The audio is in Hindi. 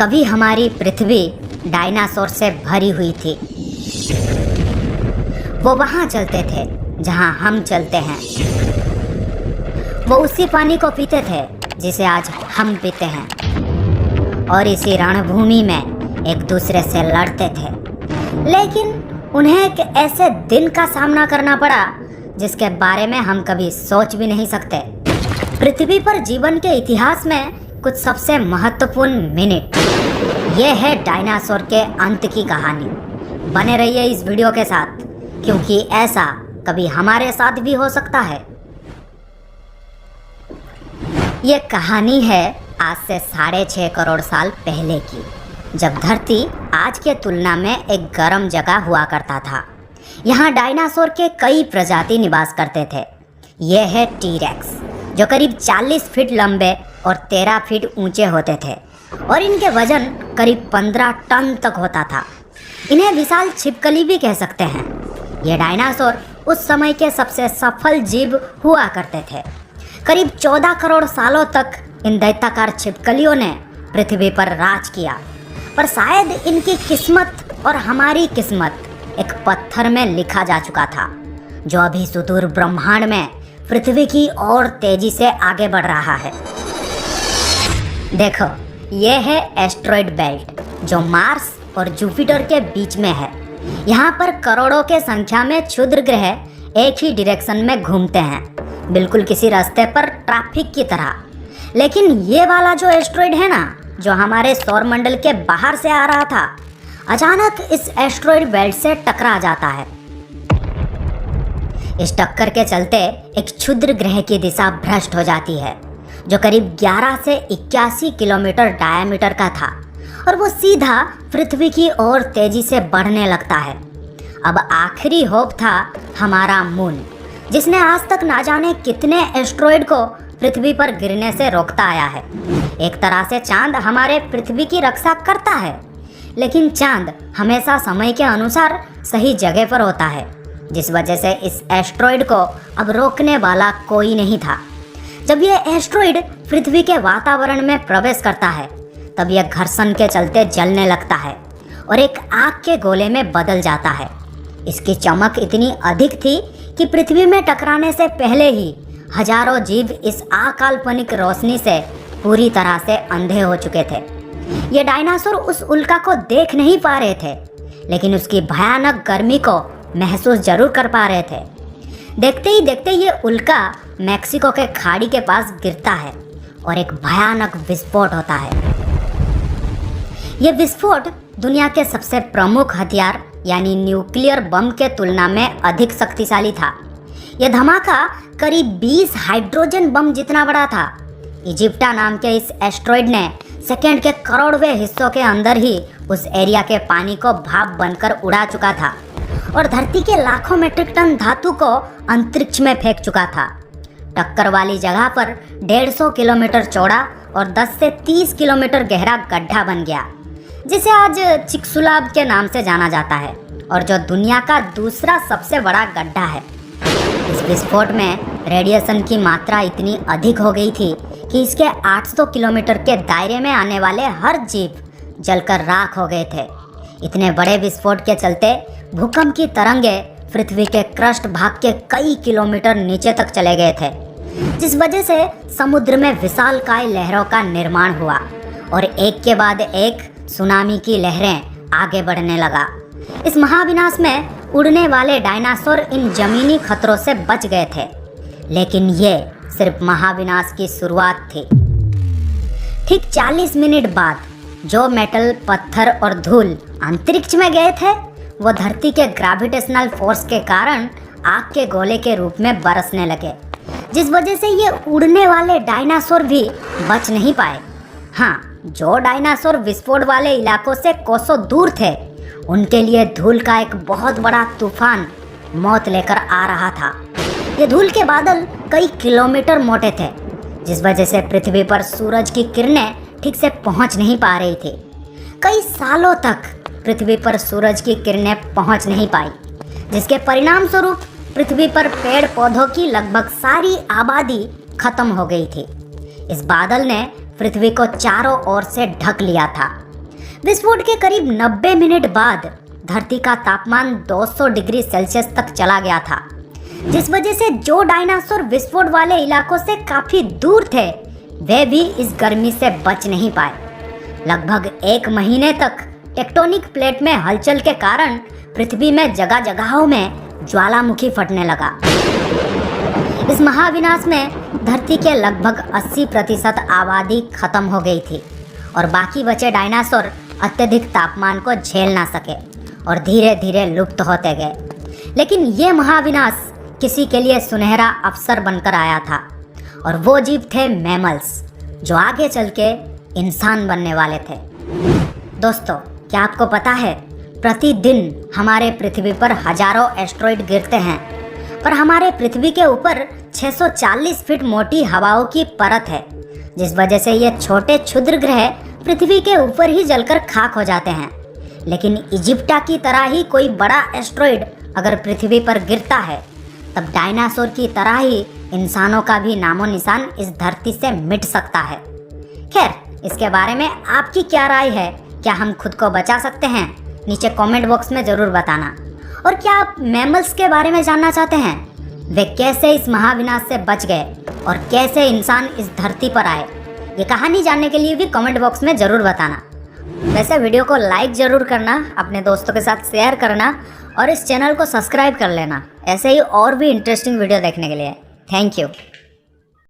कभी हमारी पृथ्वी डायनासोर से भरी हुई थी। वो वहाँ चलते थे जहाँ हम चलते हैं। वो उसी पानी को पीते थे जिसे आज हम पीते हैं, और इसी रणभूमि में एक दूसरे से लड़ते थे। लेकिन उन्हें एक ऐसे दिन का सामना करना पड़ा जिसके बारे में हम कभी सोच भी नहीं सकते। पृथ्वी पर जीवन के इतिहास में कुछ सबसे महत्वपूर्ण मिनट। ये है डायनासोर के अंत की कहानी। बने रहिए इस वीडियो के साथ, क्योंकि ऐसा कभी हमारे साथ भी हो सकता है। ये कहानी है आज से 6.5 करोड़ साल पहले की, जब धरती आज के तुलना में एक गर्म जगह हुआ करता था। यहाँ डायनासोर के कई प्रजाति निवास करते थे। ये है टी-रेक्स, जो करीब 40 फीट लंबे और 13 फीट ऊंचे होते थे, और इनके वजन करीब 15 टन तक होता था। इन्हें विशाल छिपकली भी कह सकते हैं। ये डायनासोर उस समय के सबसे सफल जीव हुआ करते थे। करीब 14 करोड़ सालों तक इन दैत्याकार छिपकलियों ने पृथ्वी पर राज किया, पर शायद इनकी किस्मत और हमारी किस्मत एक पत्थर में लिखा जा चुका था, जो अभी सुदूर ब्रह्मांड में पृथ्वी की और तेजी से आगे बढ़ रहा है। देखो, ये है एस्ट्रॉयड बेल्ट, जो मार्स और जुपिटर के बीच में है। यहाँ पर करोड़ों के संख्या में क्षुद्र ग्रह एक ही डायरेक्शन में घूमते हैं, बिल्कुल किसी रास्ते पर ट्रैफिक की तरह। लेकिन ये वाला जो एस्ट्रॉयड है ना, जो हमारे सौर मंडल के बाहर से आ रहा था, अचानक इस एस्ट्रॉयड बेल्ट से टकरा जाता है। इस टक्कर के चलते एक क्षुद्र ग्रह की दिशा भ्रष्ट हो जाती है, जो करीब 11 से 81 किलोमीटर डायमीटर का था, और वो सीधा पृथ्वी की ओर तेजी से बढ़ने लगता है। अब आखिरी होप था हमारा मून, जिसने आज तक ना जाने कितने एस्ट्रॉयड को पृथ्वी पर गिरने से रोकता आया है। एक तरह से चांद हमारे पृथ्वी की रक्षा करता है, लेकिन चांद हमेशा समय के अनुसार सही जगह पर होता है, जिस वजह से इस एस्ट्रॉयड को अब रोकने वाला कोई नहीं था। जब यह एस्ट्रॉयड पृथ्वी के वातावरण में प्रवेश करता है, तब यह घर्षण के चलते जलने लगता है और एक आग के गोले में बदल जाता है। इसकी चमक इतनी अधिक थी कि पृथ्वी में टकराने से पहले ही हजारों जीव इस अकाल्पनिक रोशनी से पूरी तरह से अंधे हो चुके थे। ये डायनासोर उस उल्का को देख नहीं पा रहे थे, लेकिन उसकी भयानक गर्मी को महसूस जरूर कर पा रहे थे। देखते ही देखते ये उल्का मैक्सिको के खाड़ी के पास गिरता है और एक भयानक विस्फोट होता है। ये विस्फोट दुनिया के सबसे प्रमुख हथियार यानी न्यूक्लियर बम के तुलना में अधिक शक्तिशाली था। यह धमाका करीब 20 हाइड्रोजन बम जितना बड़ा था। इजिप्टा नाम के इस एस्ट्रॉयड ने सेकेंड के करोड़वें हिस्सों के अंदर ही उस एरिया के पानी को भाप बनकर उड़ा चुका था, और धरती के लाखों मीट्रिक टन धातु को अंतरिक्ष में फेंक चुका था। टक्कर वाली जगह पर 150 किलोमीटर चौड़ा और 10 से 30 किलोमीटर गहरा गड्ढा बन गया, जिसे आज चिकसुलाब के नाम से जाना जाता है, और जो दुनिया का दूसरा सबसे बड़ा गड्ढा है। इस विस्फोट में रेडिएशन की मात्रा इतनी अधिक हो गई थी कि इसके 800 किलोमीटर के दायरे में आने वाले हर जीव जलकर राख हो गए थे। इतने बड़े विस्फोट के चलते भूकंप की तरंगे पृथ्वी के क्रस्ट भाग के कई किलोमीटर नीचे तक चले गए थे, जिस वजह से समुद्र में विशालकाय लहरों का निर्माण हुआ, और एक के बाद एक सुनामी की लहरें आगे बढ़ने लगा। इस महाविनाश में उड़ने वाले डायनासोर इन जमीनी खतरों से बच गए थे, लेकिन ये सिर्फ महाविनाश की शुरुआत थी। ठीक 40 मिनट बाद जो मेटल, पत्थर और धूल अंतरिक्ष में गए थे, वो धरती के ग्रेविटेशनल फोर्स के कारण आग के गोले के रूप में बरसने लगे, जिस वजह से ये उड़ने वाले डायनासोर भी बच नहीं पाए। हाँ, जो डायनासोर विस्फोट वाले इलाकों से कोसों दूर थे, उनके लिए धूल का एक बहुत बड़ा तूफान मौत लेकर आ रहा था। ये धूल के बादल कई किलोमीटर मोटे थे, जिस वजह से पृथ्वी पर सूरज की किरणें ठीक से पहुंच नहीं पा रही थी। कई सालों तक पृथ्वी पर सूरज की किरणें पहुंच नहीं पाई, जिसके परिणाम स्वरूप पृथ्वी पर पेड़ पौधों की लगभग सारी आबादी खत्म हो गई थी। इस बादल ने पृथ्वी को चारों ओर से ढक लिया था विस्फोट के करीब 90 मिनट बाद धरती का तापमान 200 डिग्री सेल्सियस तक चला गया था, जिस वजह से जो डायनासोर विस्फोट वाले इलाकों से काफी दूर थे वे भी इस गर्मी से बच नहीं पाए। लगभग 1 महीने तक टेक्टोनिक प्लेट में हलचल के कारण पृथ्वी में जगह जगहों में ज्वालामुखी फटने लगा। इस महाविनाश में धरती के लगभग 80% आबादी खत्म हो गई थी और बाकी बचे डायनासोर अत्यधिक तापमान को झेल ना सके और धीरे धीरे लुप्त होते गए। लेकिन ये महाविनाश किसी के लिए सुनहरा अवसर बनकर आया था और वो जीव थे मैमल्स, जो आगे चल के इंसान बनने वाले थे। दोस्तों, क्या आपको पता है प्रतिदिन हमारे पृथ्वी पर हजारों एस्ट्रॉइड गिरते हैं, पर हमारे पृथ्वी के ऊपर 640 फीट मोटी हवाओं की परत है, जिस वजह से ये छोटे क्षुद्र ग्रह पृथ्वी के ऊपर ही जलकर खाक हो जाते हैं। लेकिन इजिप्टा की तरह ही कोई बड़ा एस्ट्रॉइड अगर पृथ्वी पर गिरता है, तब डायनासोर की तरह ही इंसानों का भी नामो निशान इस धरती से मिट सकता है। खैर, इसके बारे में आपकी क्या राय है? क्या हम खुद को बचा सकते हैं? नीचे कमेंट बॉक्स में ज़रूर बताना। और क्या आप मैमल्स के बारे में जानना चाहते हैं? वे कैसे इस महाविनाश से बच गए और कैसे इंसान इस धरती पर आए? ये कहानी जानने के लिए भी कमेंट बॉक्स में ज़रूर बताना। वैसे वीडियो को लाइक ज़रूर करना, अपने दोस्तों के साथ शेयर करना और इस चैनल को सब्सक्राइब कर लेना ऐसे ही और भी इंटरेस्टिंग वीडियो देखने के लिए। Thank you.